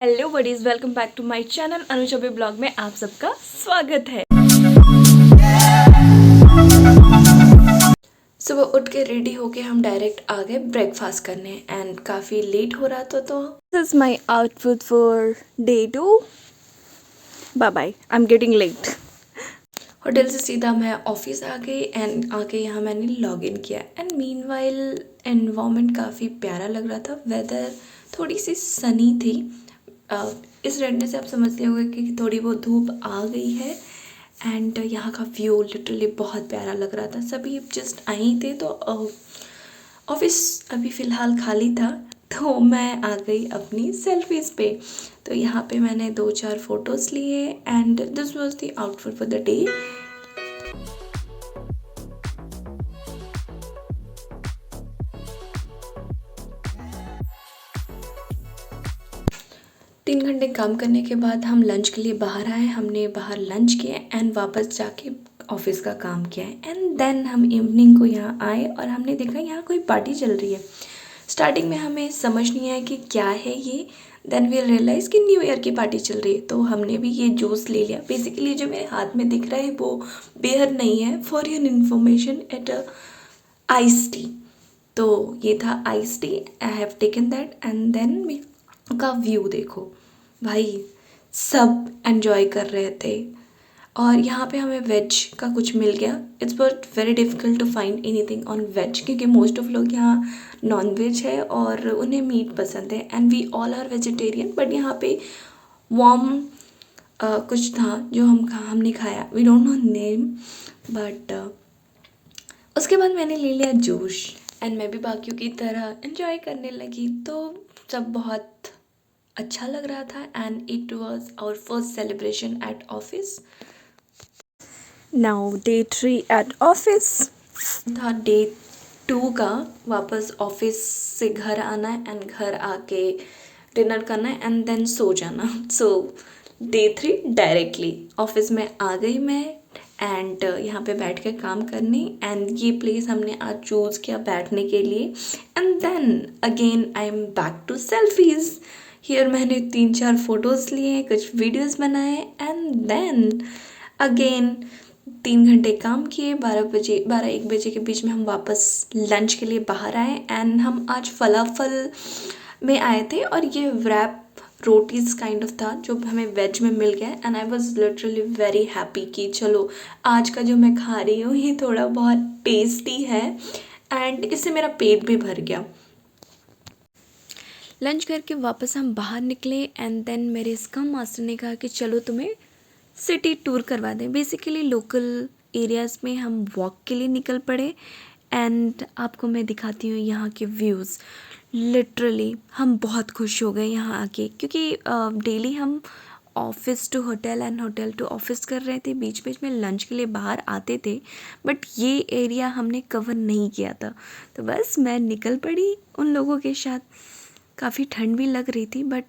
Hello buddies, welcome back to my channel Anuj अभी blog में आप सबका स्वागत है। सुबह उठ के रेडी होके हम डायरेक्ट आ गए ब्रेकफास्ट करने एंड काफ़ी लेट हो रहा था तो this is my outfit for day 2। Bye bye, I am getting late. Hotel से सीधा मैं ऑफिस आ गई एंड आके यहाँ मैंने लॉग इन किया एंड मीनवाइल एनवायरनमेंट काफ़ी प्यारा लग रहा था। वेदर थोड़ी सी सनी थी। इस रेडनेस से आप समझ लिए होंगे कि थोड़ी बहुत धूप आ गई है एंड यहाँ का व्यू लिटरली बहुत प्यारा लग रहा था। सभी जस्ट आई थे तो ऑफिस अभी फ़िलहाल खाली था तो मैं आ गई अपनी सेल्फीज़ पे। तो यहाँ पे मैंने 2-4 फ़ोटोज़ लिए and this was the outfit for the day. तीन घंटे काम करने के बाद हम लंच के लिए बाहर आए। हमने बाहर लंच किया एंड वापस जाके ऑफिस का काम किया एंड देन हम इवनिंग को यहाँ आए और हमने देखा यहाँ कोई पार्टी चल रही है। स्टार्टिंग में हमें समझ नहीं आया कि क्या है ये, देन वी रियलाइज़ कि न्यू ईयर की पार्टी चल रही है तो हमने भी ये जूस ले लिया। बेसिकली जो मेरे हाथ में दिख रहा है वो बियर नहीं है, for your information it ice tea. तो ये था ice tea, I have taken that and then का व्यू देखो भाई, सब एंजॉय कर रहे थे। और यहाँ पे हमें वेज का कुछ मिल गया। It's but very difficult to find anything on veg क्योंकि मोस्ट ऑफ लोग यहाँ नॉन वेज है और उन्हें मीट पसंद है and we all are vegetarian. But यहाँ पे वार्म कुछ था जो हमने खाया, we don't know name but उसके बाद मैंने ले लिया जूस एंड मैं भी बाकियों की तरह एंजॉय करने लगी। तो सब बहुत अच्छा लग रहा था and it was our first celebration at office. Now day 3 at office था। डे 2 का वापस ऑफिस से घर आना है एंड घर आके डिनर करना है एंड देन सो जाना। सो डे 3 डायरेक्टली ऑफिस में आ गई मैं एंड यहाँ पे बैठ के काम करने एंड ये प्लेस हमने आज चूज़ किया बैठने के लिए and then again I am back to selfies. Here मैंने 3-4 फ़ोटोज़ लिए, कुछ वीडियोज़ बनाए एंड देन अगेन 3 घंटे काम किए। 12-1 बजे के बीच में हम वापस लंच के लिए बाहर आए एंड हम आज फलाफल में आए थे और ये रैप रोटीज़ काइंड ऑफ था जो हमें वेज में मिल गया and I was literally very happy कि चलो आज का जो मैं खा रही हूँ ये थोड़ा बहुत टेस्टी है एंड इससे मेरा पेट भी भर गया। लंच करके वापस हम बाहर निकले एंड देन मेरे स्क्रम मास्टर ने कहा कि चलो तुम्हें सिटी टूर करवा दें। बेसिकली लोकल एरियाज़ में हम वॉक के लिए निकल पड़े एंड आपको मैं दिखाती हूँ यहाँ के व्यूज़। लिटरली हम बहुत खुश हो गए यहाँ आके क्योंकि डेली हम office to hotel and hotel to office कर रहे थे, बीच बीच में लंच के लिए बाहर आते थे बट ये एरिया हमने कवर नहीं किया था। तो बस मैं निकल पड़ी उन लोगों के साथ। काफ़ी ठंड भी लग रही थी बट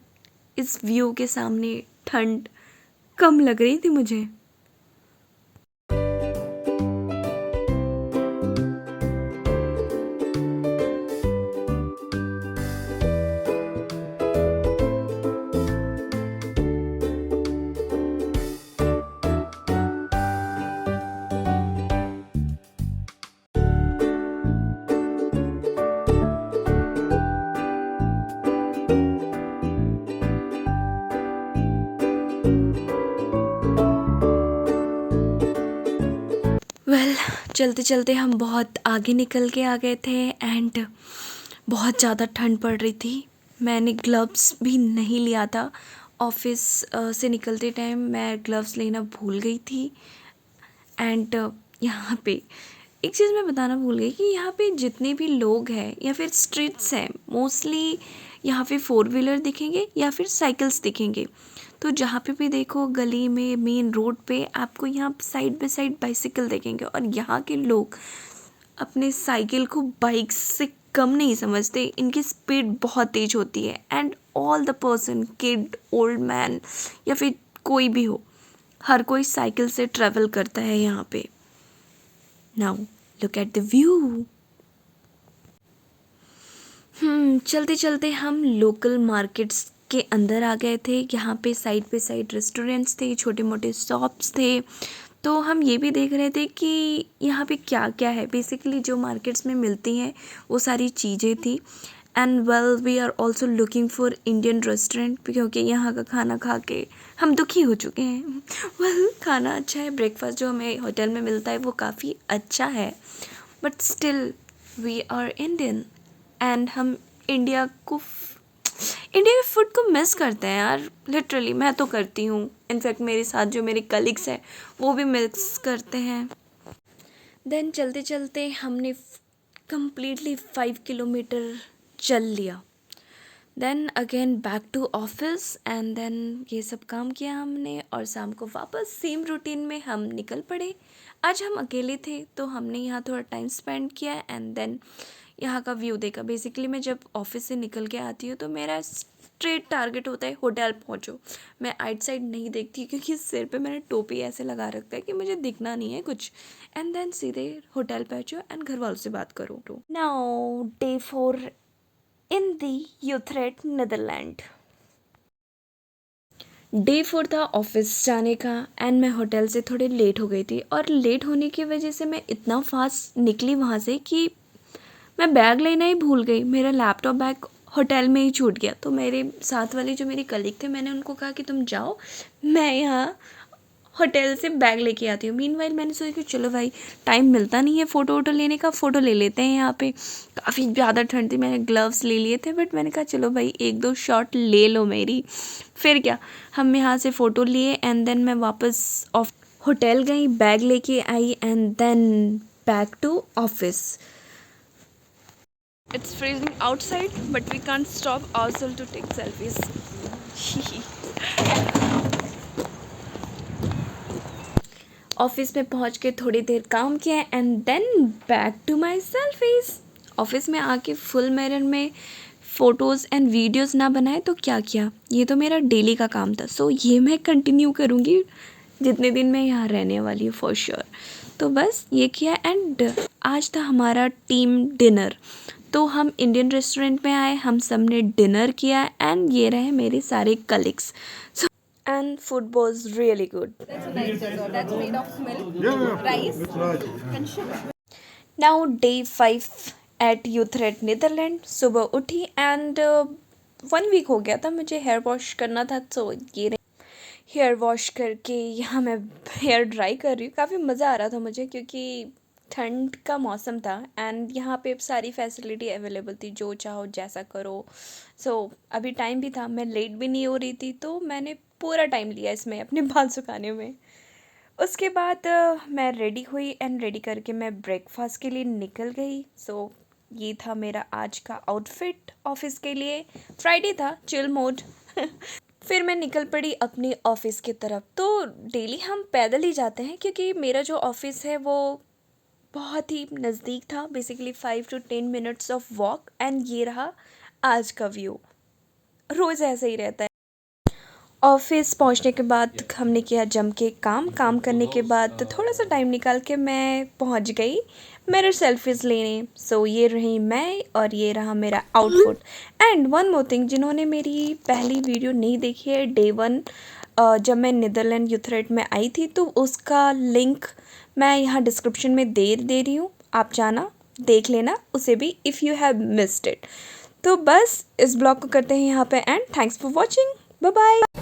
इस व्यू के सामने ठंड कम लग रही थी मुझे। चलते चलते हम बहुत आगे निकल के आ गए थे एंड बहुत ज़्यादा ठंड पड़ रही थी। मैंने ग्लव्स भी नहीं लिया था। ऑफिस से निकलते टाइम मैं ग्लव्स लेना भूल गई थी एंड यहाँ पे एक चीज़ मैं बताना भूल गई कि यहाँ पे जितने भी लोग हैं या फिर स्ट्रीट्स हैं मोस्टली यहाँ पे 4 व्हीलर दिखेंगे या फिर साइकिल्स दिखेंगे। तो जहाँ पे भी देखो गली में मेन रोड पे आपको यहाँ साइड बाय साइड बाइसिकल देखेंगे और यहाँ के लोग अपने साइकिल को बाइक से कम नहीं समझते। इनकी स्पीड बहुत तेज़ होती है and all the person kid old man या फिर कोई भी हो, हर कोई साइकिल से ट्रैवल करता है यहाँ पे। Now look at the view. चलते चलते हम लोकल मार्केट्स के अंदर आ गए थे। यहाँ पे साइड रेस्टोरेंट्स थे, छोटे मोटे शॉप्स थे। तो हम ये भी देख रहे थे कि यहाँ पे क्या क्या है। बेसिकली जो मार्केट्स में मिलती हैं वो सारी चीज़ें थी। And well we are also looking for Indian restaurant, क्योंकि यहाँ का खाना खा के हम दुखी हो चुके हैं। वेल खाना अच्छा है, ब्रेकफास्ट जो हमें होटल में मिलता है वो काफ़ी अच्छा है, but still we are Indian and हम इंडिया के फूड को मिस करते हैं यार। लिटरली मैं तो करती हूँ, इनफैक्ट मेरे साथ जो मेरे कलीग्स हैं वो भी मिस करते हैं। देन चलते चलते हमने कम्प्लीटली 5 किलोमीटर चल लिया। Then again back to office and then ये सब काम किया हमने और शाम को वापस सेम रूटीन में हम निकल पड़े। आज हम अकेले थे तो हमने यहाँ थोड़ा टाइम स्पेंड किया एंड देन यहाँ का व्यू देखा। बेसिकली मैं जब ऑफिस से निकल के आती हूँ तो मेरा स्ट्रेट टारगेट होता है होटल पहुँचो। मैं आइट साइड नहीं देखती क्योंकि सिर पे मैंने टोपी ऐसे लगा रखता है कि मुझे दिखना नहीं है कुछ। एंड देन सीधे होटल पहुँचो एंड घर वालों से बात करो। नाउ डे 4 इन दी यूथरेट नीदरलैंड। डे 4 था ऑफिस जाने का एंड मैं होटल से थोड़ी लेट हो गई थी और लेट होने की वजह से मैं इतना फास्ट निकली वहाँ से कि मैं बैग लेना ही भूल गई। मेरा लैपटॉप बैग होटल में ही छूट गया। तो मेरे साथ वाले जो मेरी कलीग थे, मैंने उनको कहा कि तुम जाओ, मैं यहाँ होटल से बैग लेके आती हूँ। मीनवाइल मैंने सोचा कि चलो भाई टाइम मिलता नहीं है फ़ोटो वोटो लेने का, फ़ोटो ले लेते हैं। यहाँ पे काफ़ी ज़्यादा ठंड थी, मैंने ग्लव्स ले लिए थे, बट मैंने कहा चलो भाई 1-2 शॉट ले लो मेरी। फिर क्या, हम यहाँ से फ़ोटो लिए एंड देन मैं वापस होटल गई, बैग लेके आई and then back to office. It's freezing outside, but we can't stop ourselves to take selfies. Office में पहुंच के थोड़ी देर काम किया and then back to my selfies. Office में आके फुल मिरर में फ़ोटोज़ एंड वीडियोज़ ना बनाए तो क्या किया, ये तो मेरा डेली का काम था। सो ये मैं कंटिन्यू करूँगी जितने दिन मैं यहाँ रहने वाली हूँ फॉर श्योर। तो बस ये किया एंड आज था हमारा टीम डिनर। तो हम इंडियन रेस्टोरेंट में आए, हम सब ने डिनर किया एंड ये रहे मेरे सारे colleagues. So and food was really good. Now day 5 at Utrecht Netherlands. सुबह उठी एंड 1 वीक हो गया था मुझे हेयर वॉश करना था। तो ये हेयर वॉश करके यहाँ मैं हेयर ड्राई कर रही हूँ। काफ़ी मज़ा आ रहा था मुझे क्योंकि ठंड का मौसम था एंड यहाँ पे सारी फैसिलिटी अवेलेबल थी, जो चाहो जैसा करो। सो अभी टाइम भी था, मैं लेट भी नहीं हो रही थी, तो मैंने पूरा टाइम लिया इसमें अपने बाल सुखाने में। उसके बाद मैं रेडी हुई एंड रेडी करके मैं ब्रेकफास्ट के लिए निकल गई। सो ये था मेरा आज का आउटफिट ऑफिस के लिए। फ्राइडे था, चिल मोड। फिर मैं निकल पड़ी अपनी ऑफिस की तरफ। तो डेली हम पैदल ही जाते हैं क्योंकि मेरा जो ऑफिस है वो बहुत ही नज़दीक था। Basically 5 to 10 minutes of walk and ये रहा आज का व्यू। रोज़ ऐसे ही रहता है। ऑफिस पहुंचने के बाद हमने किया जम के काम करने के बाद थोड़ा सा टाइम निकाल के मैं पहुंच गई मेरे सेल्फीज़ लेने। सो ये रही मैं और ये रहा मेरा outfit. And one more thing, जिन्होंने मेरी पहली वीडियो नहीं देखी है डे 1 जब मैं नीदरलैंड यूथरेट में आई थी, तो उसका लिंक मैं यहाँ डिस्क्रिप्शन में दे रही हूँ, आप जाना देख लेना उसे भी if you have missed it. तो बस इस ब्लॉग को करते हैं यहाँ पे and thanks for watching, bye bye.